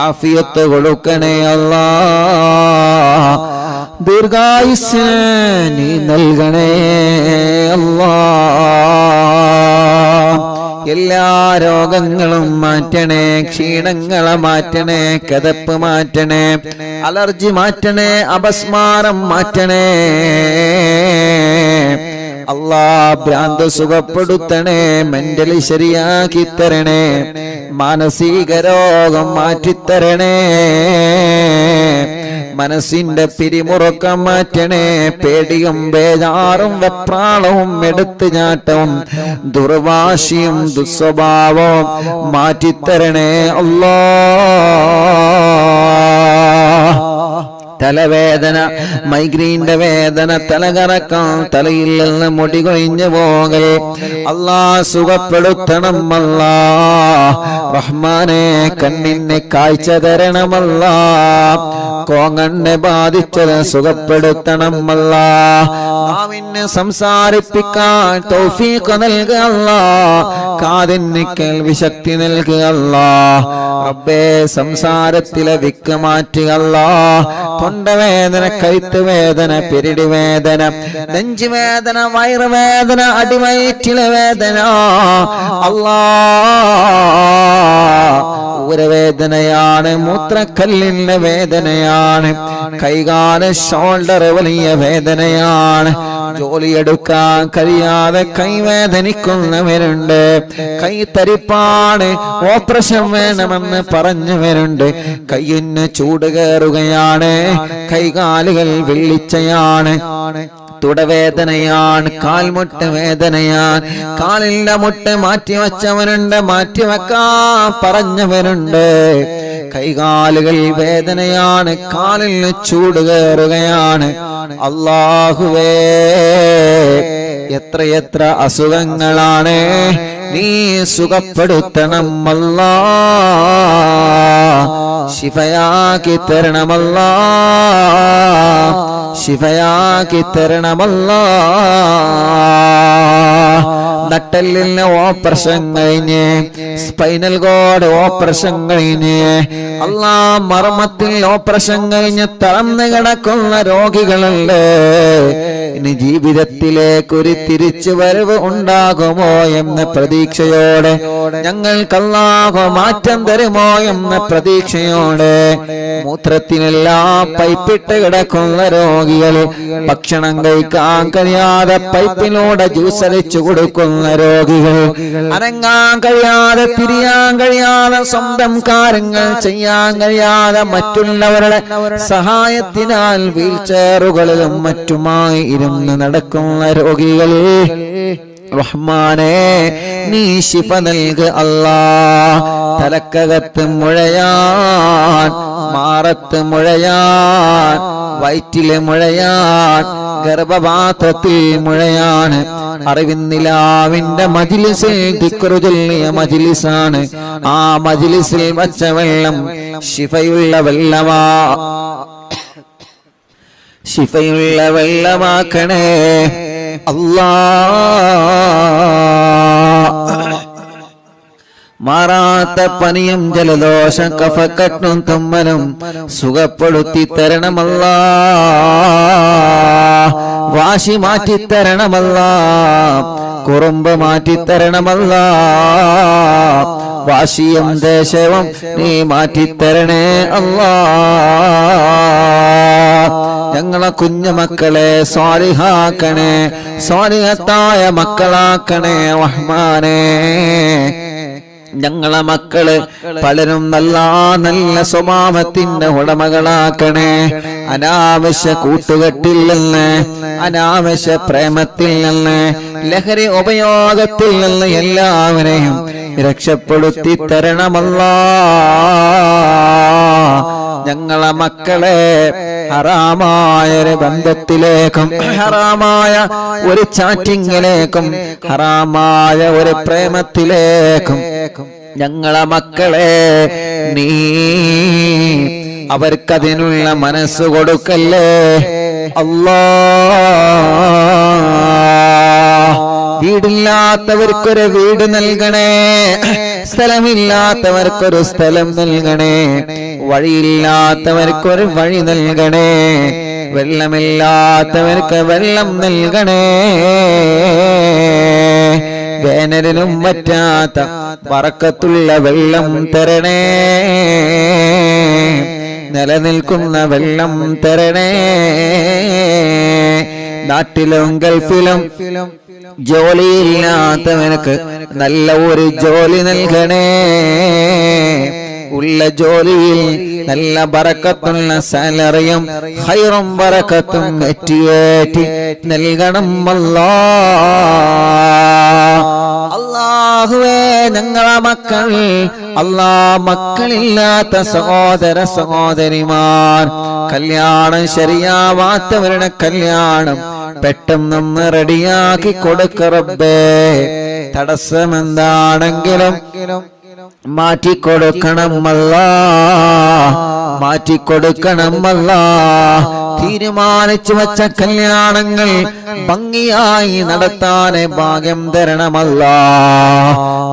A: ആഫിയത്ത് കൊടുക്കണേ അല്ലാ, ദീർഘായുസ്സ് നീ നൽകണേ അല്ലാ. എല്ലാ രോഗങ്ങളും മാറ്റണേ, ക്ഷീണങ്ങളെ മാറ്റണേ, കിതപ്പ് മാറ്റണേ, അലർജി മാറ്റണേ, അപസ്മാരം മാറ്റണേ അല്ലാ. ഭ്രാന്ത് സുഖപ്പെടുത്തണേ, മെന്റലി ശരിയാക്കി തരണേ, മാനസിക രോഗം മാറ്റിത്തരണേ, മനസ്സിന്റെ പിരിമുറുക്കം മാറ്റണേ, പേടിയും ബേജാറും വെപ്രാളവും എടുത്തു ചാട്ടവും ദുർവാശിയും ദുസ്വഭാവവും മാറ്റിത്തരണേ അല്ലാ. തലവേദന, മൈഗ്രീന്റെ വേദന, തലകറക്കം, തലയിൽ നിന്ന് മുടി കൊഴിഞ്ഞു പോകൽ അല്ലാ സുഖപ്പെടുത്തണം അല്ലാ. റഹ്മാനെ കണ്ണിന് കാഴ്ച തരണമല്ലാ, കോങ്ങണ്ണെ ബാധിച്ചത് സുഖപ്പെടുത്തണം അല്ലാ. നാവിന് സംസാരിപ്പിക്കാൻ തൗഫീഖ് നൽകുക അല്ലാ, കാതിന് കേൾവി ശക്തി നൽകുക അല്ലാ. റബ്ബേ സംസാരത്തിലെ വിക്ക് മാറ്റുക അല്ലാ. തൊണ്ടവേദന, കഴുത്ത് വേദന, പെരിടി വേദന, നെഞ്ചുവേദന, വയറുവേദന, അടിവയറ്റിലെ വേദന അല്ലാ ഊരവേദനയാണ്, മൂത്രക്കല്ലിന്റെ വേദനയാണ്, കൈകാല ഷോൾഡർ വലിയ വേദനയാണ്, ജോലിയെടുക്കാൻ കഴിയാതെ കൈവേദനിക്കുന്നവരുണ്ട്, കൈ തരിപ്പാണ്, ഓപ്പറേഷൻ വേണമെന്ന് പറഞ്ഞവരുണ്ട്, കയ്യിന് ചൂട് കയറുകയാണ്, കൈകാലുകൾ വെള്ളിച്ചയാണ്, തുടവേദനയാണ്, കാൽമുട്ട് വേദനയാണ്, കാലിന്റെ മുട്ട് മാറ്റിവെച്ചവനുണ്ട്, മാറ്റിവെക്കാൻ പറഞ്ഞവരുണ്ട്, കൈകാലുകൾ വേദനയാണ്, കാലിന് ചൂട് കയറുകയാണ്. അല്ലാഹുവേ എത്രയെത്ര അസുഖങ്ങളാണ്, നീ സുഖപ്പെടുത്തണം അല്ലാ, ശിഫയാക്കി തരണമല്ലാ, ശിഫയാക്കി തരണമല്ലാ. നട്ടെല്ലിന് ഓപ്പറേഷൻ കഴിഞ്ഞ്, സ്പൈനൽ കോഡ് ഓപ്പറേഷൻ കഴിഞ്ഞ്, അല്ലാ മർമ്മത്തിൽ ഓപ്പറേഷൻ കഴിഞ്ഞ് തളർന്നു കിടക്കുന്ന രോഗികളുണ്ട്. ഇനി ജീവിതത്തിലേക്ക് ഒരു തിരിച്ചുവരവ് ഉണ്ടാകുമോ എന്ന പ്രതീക്ഷയോടെ, ഞങ്ങൾക്ക് അല്ലാഹു മാറ്റം തരുമോ എന്ന പ്രതീക്ഷയോടെ, മൂത്രത്തിനെല്ലാം പൈപ്പിട്ട് കിടക്കുന്ന രോഗികൾ, ഭക്ഷണം കഴിക്കാൻ കഴിയാതെ പൈപ്പിലൂടെ ജ്യൂസ് അടിച്ചു കൊടുക്കുന്ന രോഗികൾ, അനങ്ങാൻ കഴിയാതെ, തിരിയാൻ കഴിയാതെ, സ്വന്തം കാര്യങ്ങൾ ചെയ്യാൻ കഴിയാതെ, മറ്റുള്ളവരുടെ സഹായത്തിനാൽ വീൽ ചെയറുകളിലും മറ്റുമായി ഇരുന്ന് നടക്കുന്ന രോഗികൾ, റഹ്മാനേ നീ ശിഫ നൽക് അല്ലാ. തലക്കകത്ത് മുഴയാൻ, മാറത്ത് മുഴയാൻ, വയറ്റിലെ മുഴയാൻ, ഗർഭപാത്രത്തിൽ മുഴയാണ്. അറിവിന്നിലാവിന്റെ മജ്ലിസിൽ ദിക്റ് ചൊല്ലിയ മജ്ലിസാണ്. ആ മജ്ലിസിൽ വച്ച വെള്ളം ശിഫയുള്ള വെള്ളമാ, ശിഫയുള്ള വെള്ളമാക്കണേ അല്ലാ. മാറാത്ത പനിയും ജലദോഷം കഫക്കെട്ടും തുമ്മലും സുഖപ്പെടുത്തി തരണമല്ലാ. വാശി മാറ്റിത്തരണമല്ലാ. കുറുമ്പ് മാറ്റിത്തരണമല്ലാ. വാശിയും ദേശവും നീ മാറ്റിത്തരണേ അല്ലാ. ഞങ്ങളെ കുഞ്ഞുമക്കളെ സ്വാലിഹാക്കണേ, സ്വാലിഹത്തായ മക്കളാക്കണേ റഹ്മാനേ. ഞങ്ങളെ മക്കള് പലരും നല്ല നല്ല സ്വഭാവത്തിന്റെ ഉടമകളാക്കണേ. അനാവശ്യ കൂട്ടുകെട്ടിൽ നിന്ന്, അനാവശ്യ പ്രേമത്തിൽ നിന്ന്, ലഹരി ഉപയോഗത്തിൽ നിന്ന് എല്ലാവരെയും രക്ഷപ്പെടുത്തി തരണമല്ലാ. ഞങ്ങളെ മക്കളെ ഹറാമായ ഒരു ബന്ധത്തിലേക്കും, ഹറാമായ ഒരു ചാറ്റിങ്ങിലേക്കും, ഹറാമായ ഒരു പ്രേമത്തിലേക്കും ഞങ്ങളെ മക്കളെ നീ അവർക്കതിനുള്ള മനസ്സ് കൊടുക്കല്ലേ അല്ലാ. വീടില്ലാത്തവർക്കൊരു വീട് നൽകണേ, സ്ഥലമില്ലാത്തവർക്കൊരു സ്ഥലം നൽകണേ, വഴിയില്ലാത്തവർക്കൊരു വഴി നൽകണേ, വെള്ളമില്ലാത്തവർക്ക് വെള്ളം നൽകണേ. വേനലിനും പറ്റാത്ത ബറക്കത്തുള്ള വെള്ളം തരണേ, നിലനിൽക്കുന്ന വെള്ളം തരണേ. നാട്ടിലും ഗൾഫിലും ജോലിയില്ലാത്തവനക്ക് നല്ല ഒരു ജോലി നൽകണേ. ഉള്ള ജോലിയിൽ നല്ല ബറക്കത്തുള്ള സാലറിയും ഖൈറും ബറക്കത്തും ഏറ്റി നൽകണം അല്ലാ. അല്ലാഹുവേ ഞങ്ങളെ മക്കൾ, അല്ലാ മക്കളില്ലാത്ത സഹോദര സഹോദരിമാർ, കല്യാണം ശരിയാവാത്തവരുടെ കല്യാണം പെട്ടെന്ന് റെഡിയാക്കി കൊടുക്ക റബ്ബേ. തടസ്സമെന്താണെങ്കിലും മാറ്റിക്കൊടുക്കണം അല്ലാ, മാറ്റിക്കൊടുക്കണം അല്ലാ. തീരുമാനിച്ചു വച്ച കല്യാണങ്ങൾ ഭംഗിയായി നടത്താൻ ഭാഗ്യം തരണമല്ലാ.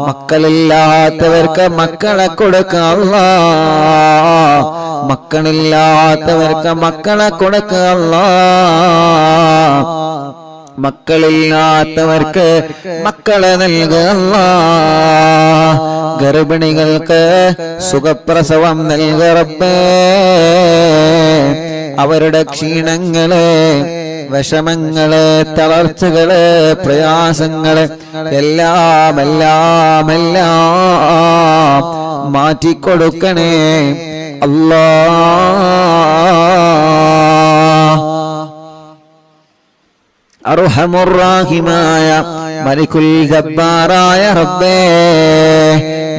A: മക്കളില്ലാത്തവർക്ക് മക്കളെ കൊടുക്കുക അല്ലാ, മക്കളില്ലാത്തവർക്ക് മക്കളെ കൊടുക്കുക അല്ലാ. മക്കളില്ലാത്തവർക്ക് മക്കളെ നൽകുക അല്ലാ. ഗർഭിണികൾക്ക് സുഖപ്രസവം നൽകുക റബ്ബേ. അവരുടെ ക്ഷീണങ്ങള്, വിഷമങ്ങള്, തളർച്ചകള്, പ്രയാസങ്ങള് എല്ലാം എല്ലാം എല്ലാം മാറ്റിക്കൊടുക്കണേ അല്ലാ. അർഹമുർറാഹിമായ മലിക്കുൽ ജബ്ബാറായ റബ്ബേ,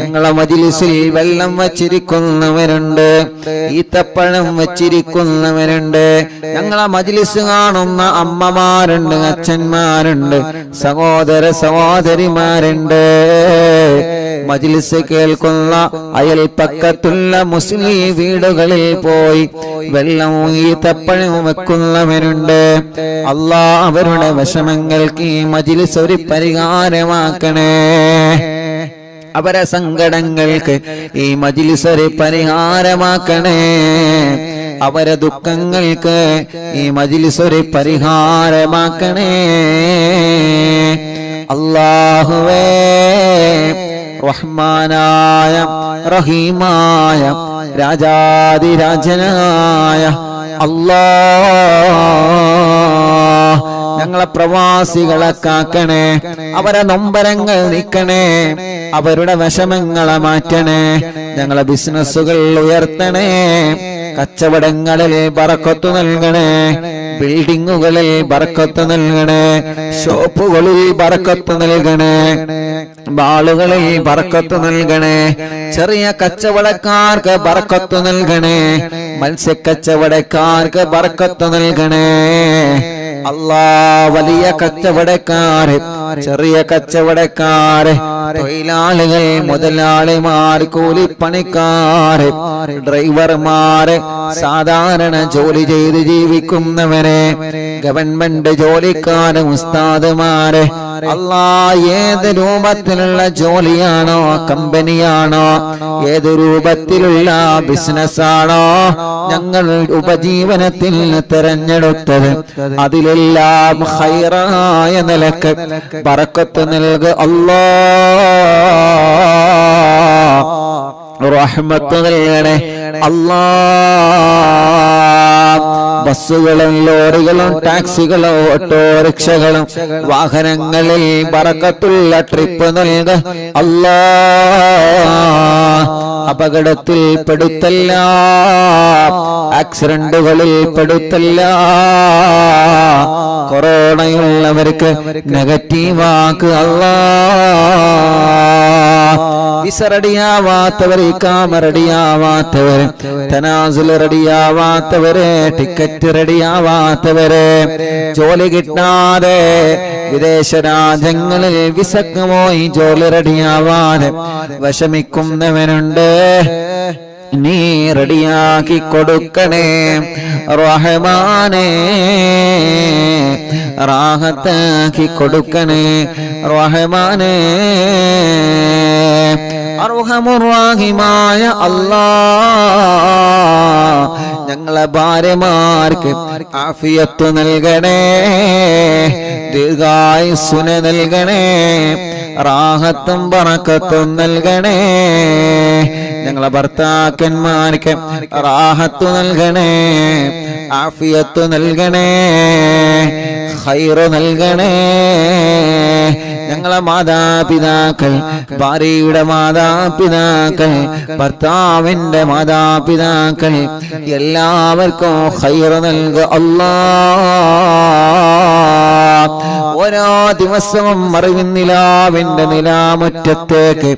A: ഞങ്ങളെ മജ്ലിസിൽ വെള്ളം വച്ചിരിക്കുന്നവരുണ്ട്, ഈത്തപ്പഴം വച്ചിരിക്കുന്നവരുണ്ട്, ഞങ്ങളെ മജ്ലിസ് കാണുന്ന അമ്മമാരുണ്ട്, അച്ഛന്മാരുണ്ട്, സഹോദര സഹോദരിമാരുണ്ട്, മജ്ലിസ് കേൾക്കുന്ന അയൽപ്പക്കത്തുള്ള മുസ്ലിം വീടുകളിൽ പോയി വെള്ളം ഈത്തപ്പഴം വെക്കുന്നവരുണ്ട്. അല്ലാ അവരുടെ വിഷമങ്ങൾക്ക് ഈ മജ്ലിസ് ഒരു പരിഹാരമാക്കണേ. അവരെ സങ്കടങ്ങൾക്ക് ഈ മജ്ലിസ് ഒരു പരിഹാരമാക്കണേ. അവരെ ദുഃഖങ്ങൾക്ക് ഈ മജ്ലിസ് ഒരു പരിഹാരമാക്കണേ. അല്ലാഹുവേ റഹ്മാനായ റഹീമായ രാജാതിരാജനായ അല്ലാഹ്, ഞങ്ങളെ പ്രവാസികളെ കാക്കണേ. അവരെ നൊമ്പരങ്ങൾ നീക്കണേ, അവരുടെ വിഷമങ്ങളെ മാറ്റണേ. ഞങ്ങളെ ബിസിനസ്സുകൾ ഉയർത്തണേ, കച്ചവടങ്ങളിൽ ബറക്കത്ത് നൽകണേ, ബിൽഡിങ്ങുകളിൽ ബറക്കത്ത് നൽകണേ, ഷോപ്പുകളിൽ ബറക്കത്ത് നൽകണേ, ബാളുകളിൽ ബറക്കത്ത് നൽകണേ, ചെറിയ കച്ചവടക്കാർക്ക് ബറക്കത്ത് നൽകണേ, മത്സ്യക്കച്ചവടക്കാർക്ക് ബറക്കത്ത് നൽകണേ. അല്ലാ, വലിയ കച്ചവടക്കാര്, ചെറിയ കച്ചവടക്കാര്, തൊഴിലാളികൾ, മുതലാളിമാർ, കൂലിപ്പണിക്കാര്, ഡ്രൈവർമാര്, സാധാരണ ജോലി ചെയ്ത് ജീവിക്കുന്നവരെ, ഗവൺമെന്റ് ജോലിക്കാര്, ഉസ്താദുമാര്, അല്ലാ, ഏത് രൂപത്തിലുള്ള ജോലിയാണോ, കമ്പനിയാണോ, ഏത് രൂപത്തിലുള്ള ബിസിനസ്സാണോ ഞങ്ങൾ ഉപജീവനത്തിൽ തിരഞ്ഞെടുത്തത്, അതിലെല്ലാം ഖൈറായ നിലക്ക് ബറക്കത്ത് നൽക അല്ലാ, റഹ്മത്ത് നൽകണേ അല്ലാ. ബസ്സുകളും ലോറികളും ടാക്സികളും ഓട്ടോറിക്ഷകളും വാഹനങ്ങളിൽ ബറക്കത്തുള്ള ട്രിപ്പ് നൽക അല്ലാ. അപകടത്തിൽ പെടുത്തല്ല, ആക്സിഡന്റുകളിൽ പെടുത്തല്ല, കൊറോണയുള്ളവർക്ക് നെഗറ്റീവാക്ക് അല്ലാ. വിസ റെഡിയാവാത്തവര്, ഇഖാമ റെഡിയാവാത്തവര്, തനാസുൽ റെഡിയാവാത്തവര്, ടിക്കറ്റ് റെഡിയാവാത്തവര്, ജോലി കിട്ടാതെ വിദേശ രാജ്യങ്ങളിൽ വിസക്ക് പോയി ജോലി റെഡിയാവാതെ വിഷമിക്കുന്നവനുണ്ട്, നീ റെഡിയാക്കി കൊടുക്കണേ റഹ്മാനേ, റാഹത്താക്കി കൊടുക്കണേ റഹ്മാനേ. അർഹമുർറാഹിമായ അല്ലാ, ഞങ്ങളെ ഭാര്യമാർക്ക് ആഫിയത്ത് നൽകണേ, ദീർഘായുസ്സുന നൽകണേ, റാഹത്തും ബറക്കത്തും നൽകണേ. ഞങ്ങളെ ഭർത്താക്കന്മാർക്ക് റാഹത്ത് നൽകണേ, ആഫിയത്ത് നൽകണേ, ഖൈറ് നൽകണേ. ഞങ്ങളെ മാതാപിതാക്കൾ, ഭാര്യയുടെ മാതാപിതാക്കൾ, ഭർത്താവിന്റെ മാതാപിതാക്കൾ, എല്ലാവർക്കും ഖൈറ് നൽകുക അല്ലാ. ഓരോ ദിവസവും അറിവിന്നിലാവിന്റെ നിലാമുറ്റത്തേക്ക്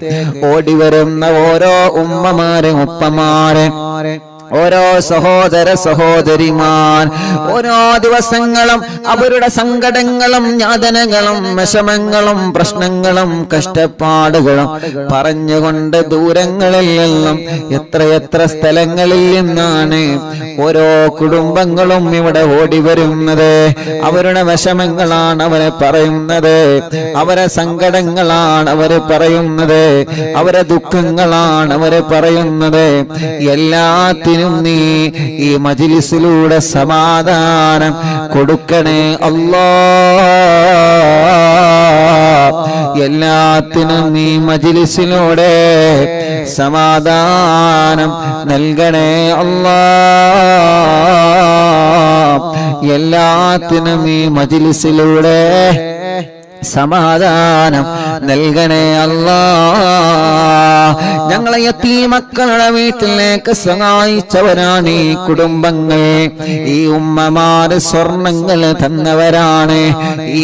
A: ഓടിവരുന്ന ഓരോ ഉമ്മമാരെ, ഉപ്പമാരെ, ഓരോ സഹോദര സഹോദരിമാർ, ഓരോ ദിവസങ്ങളും അവരുടെ സങ്കടങ്ങളും യാതനകളും വിഷമങ്ങളും പ്രശ്നങ്ങളും കഷ്ടപ്പാടുകളും പറഞ്ഞുകൊണ്ട് ദൂരങ്ങളിൽ നിന്നും എത്രയെത്ര സ്ഥലങ്ങളിൽ നിന്നാണ് ഓരോ കുടുംബങ്ങളും ഇവിടെ ഓടി വരുന്നത്. അവരുടെ വിഷമങ്ങളാണ് അവരെ പറയുന്നത്, അവരെ സങ്കടങ്ങളാണ് അവര് പറയുന്നത്, അവരെ ദുഃഖങ്ങളാണ് അവര് പറയുന്നത്. എല്ലാത്തിനും നീ ഈ മജ്‌ലിസിലൂടെ സമാധാനം കൊടുക്കണേ അല്ലാ. എല്ലാത്തിനും നീ മജ്‌ലിസിലൂടെ സമാധാനം നൽകണേ അല്ലാ. എല്ലാത്തിനും ഈ മജ്‌ലിസിലൂടെ സമാധാനം നൽകണേ അല്ലാ. ഞങ്ങളെ യതീമക്കളുടെ വീട്ടിലേക്ക് സഹായിച്ചവരാണ് ഈ കുടുംബങ്ങൾ. ഈ ഉമ്മമാര് സ്വർണങ്ങൾ തന്നവരാണ്,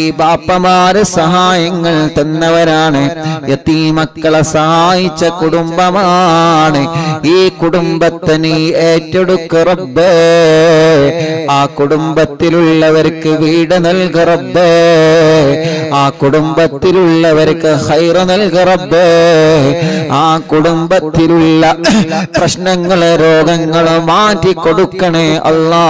A: ഈ ബാപ്പമാര് സഹായങ്ങൾ തന്നവരാണ്. യതീമക്കളെ സഹായിച്ച കുടുംബമാണ്. ഈ കുടുംബത്തെ നീ ഏറ്റെടുക്ക റബ്ബേ. ആ കുടുംബത്തിലുള്ളവർക്ക് വീട് നൽക റബ്ബേ. ആ കുടുംബത്തിലുള്ളവർക്ക് ഖൈറ് നൽക റബ്ബേ. ആ കുടുംബത്തിലുള്ള പ്രശ്നങ്ങളെ രോഗങ്ങളെ മാറ്റി കൊടുക്കണേ അല്ലാ.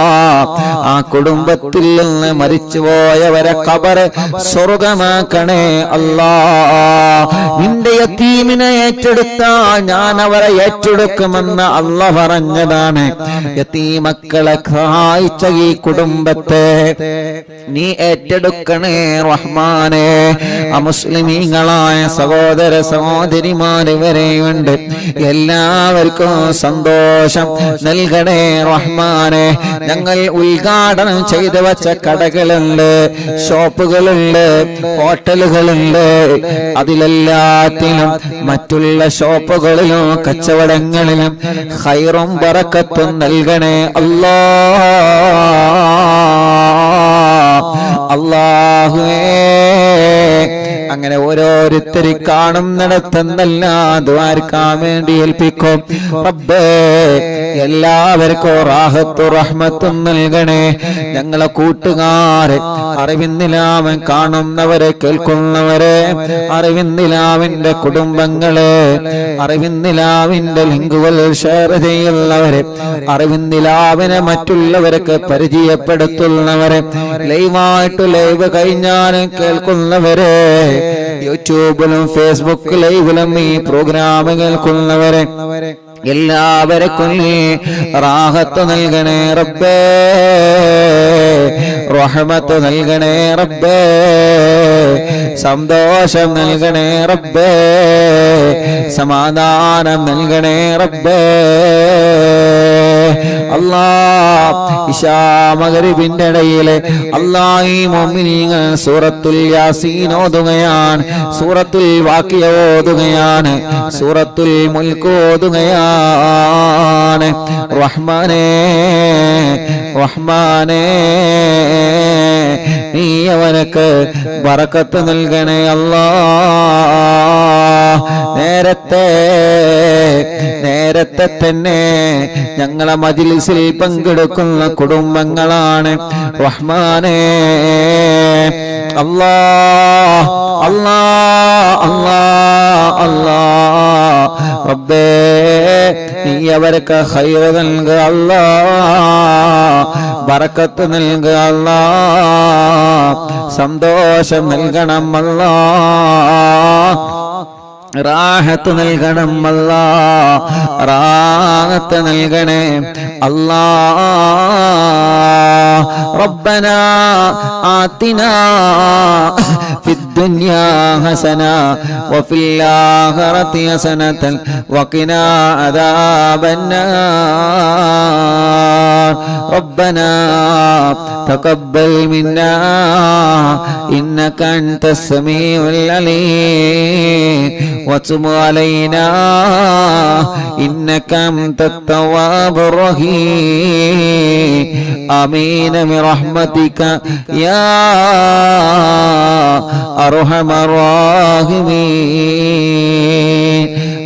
A: ആ കുടുംബത്തിൽ നിന്ന് മരിച്ചുപോയവരെ ഖബറ് സ്വർഗമാക്കണേ അല്ലാ. നിന്റെ യതീമിനെ ഏറ്റെടുത്താൽ ഞാൻ അവരെ ഏറ്റെടുക്കുമെന്ന് അല്ലാഹ് പറഞ്ഞതാണ്. യതീമക്കളെ സഹായിച്ച ഈ കുടുംബത്തെ നീ ഏറ്റെടുക്കണേ റഹ്മാനേ. അമുസ്ലിമീങ്ങളായ സഹോദര സഹോദരിമാര് വരെയുണ്ട്. എല്ലാവർക്കും സന്തോഷം നൽകണേ റഹ്മാനെ. ഞങ്ങൾ ഉദ്ഘാടനം ചെയ്തു വച്ച കടകളുണ്ട്, ഷോപ്പുകളുണ്ട്, ഹോട്ടലുകളുണ്ട്. അതിലെല്ലാത്തിലും മറ്റുള്ള ഷോപ്പുകളിലും കച്ചവടങ്ങളിലും ഖൈറും ബറക്കത്തും നൽകണേ അല്ലാഹുവേ. അങ്ങനെ ഓരോരുത്തരും കാണുന്നിടത്തെന്നെല്ലാം ദ്വാരക്കാൻ വേണ്ടി ഏൽപ്പിക്കും റബ്ബേ. എല്ലാവർക്കും റാഹത്തും റഹ്മത്തും നൽകണേ. ഞങ്ങളെ കൂട്ടുകാരെ, അറിവിന്ദിലാവൻ കാണുന്നവരെ, കേൾക്കുന്നവരെ, അറിവിന്ദിലാവിന്റെ കുടുംബങ്ങളെ, അറിവിന്ദിലാവിന്റെ ലിങ്കുകൾ ഷെയർ ചെയ്യുന്നവരെ, അറിവിന്ദിലാവിനെ മറ്റുള്ളവർക്ക് പരിചയപ്പെടുത്തുന്നവരെ, ലൈവായിട്ട് ലൈവ് കഴിഞ്ഞാലും കേൾക്കുന്നവരെ, യൂട്യൂബിലും ഫേസ്ബുക്ക് ലൈവിലും ഈ പ്രോഗ്രാം കേൾക്കുന്നവരെ, എല്ലാവർക്കും റാഹത്ത് നൽകണേ റബ്ബേ, റഹ്മത്ത് നൽകണേ റബ്ബേ, സന്തോഷം നൽകണേ റബ്ബേ, സമാധാനം നൽകണേ റബ്ബേ. അല്ലാഹ് ഇശാ മഗ്രിബിന്റെ ഇടയിലെ അല്ലാഹ് ഈ മുഅ്മിനീങ്ങൾ സൂറത്തുൽ യാസീൻ ഓതുകയാണ്, സൂറത്തുൽ വാഖിയ ഓതുകയാണ്, സൂറത്തുൽ മുൽക്ക് ഓതുകയാണ്. റഹ്മാനേ റഹ്മാനേ, നീ അവനക്ക് ബറക്കത്ത് നൽകണേ അല്ലാഹ്. നേരത്തെ തന്നെ ഞങ്ങളെ മജ്ലിസിൽ പങ്കെടുക്കുന്ന കുടുംബങ്ങളാണ് റഹ്മാനേ. അല്ലാഹ് അല്ലാഹ് അല്ലാഹ് അല്ലാഹ് റബ്ബേ, നീ അവർക്ക് ഖൈർ നൽകുക അല്ലാഹ്, ബറക്കത്ത് നൽകുക അല്ലാഹ്, സന്തോഷം നൽകണം അല്ലാഹ്, റാഹത്ത് നൽകണം അല്ലാഹ്, റാഹത്ത് നൽകണേ അല്ലാഹ്. റബ്ബനാ ആതിനാ ഫിദ്ദുനിയാ ഹസന വഫിൽ ആഖിറതി ഹസനതൻ വഖിനാ അദാബന്നാർ. റബ്ബനാ തഖബ്ബൽ മിന്നാ ഇന്നക അൻതസ് സമീഉൽ അലീം وتب علينا إنك أنت التواب الرحيم. آمين برحمتك يا أرحم الراحمين.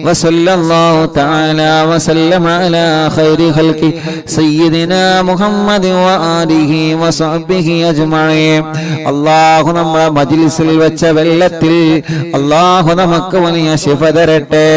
A: وصلى الله تعالى وسلم على خير خلقه سيدنا محمد وآله وصحبه أجمعين. അല്ലാഹു നമ്മുടെ മജ്ലിസിൽ വെച്ച വെള്ളത്തിൽ അല്ലാഹു നമുക്ക് വലിയ ശിഫ തരട്ടെ.